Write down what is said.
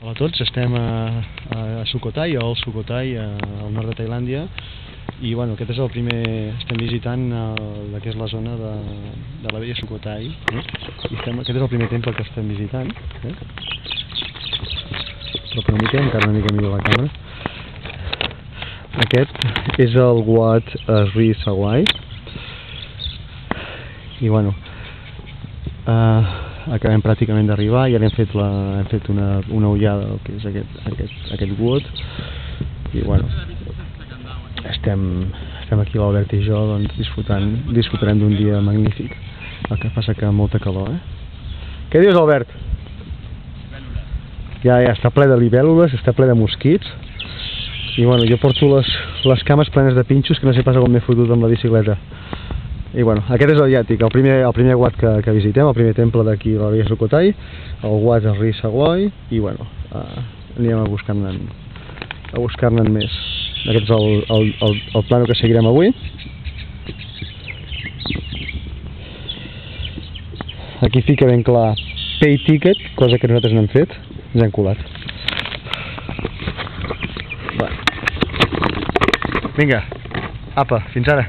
Hola a tots, estem a Sukhothai, a Old Sukhothai, al nord de Tailàndia, i bueno, aquest és el primer, estem visitant el que és la zona de la vella Sukhothai, i aquest és el primer temple que estem visitant, però per una mica, encara una mica millor la càmera. Aquest és el Wat Sri Sawai, i bueno, acabem pràcticament d'arribar i ara hem fet una ullada del que és aquest Wat, i bueno, estem aquí l'Albert i jo doncs, disfrutarem d'un dia magnífic. El que passa que molta calor, Què dius, Albert? Ja està ple de libèl·lules, està ple de mosquits, i bueno, jo porto les cames plenes de pinxos que no sé pas on m'he fotut amb la bicicleta. I bueno, aquest és el Yàtic, el primer Wat que visitem, el primer temple d'aquí de la vella Sukhothai, el Wat Sri Sawai, i bueno, anirem a buscar-ne més. Aquest és el plano que seguirem avui. Aquí fica ben clar Pay Ticket, cosa que nosaltres no hem fet, ens hem colat. Vinga, apa, fins ara.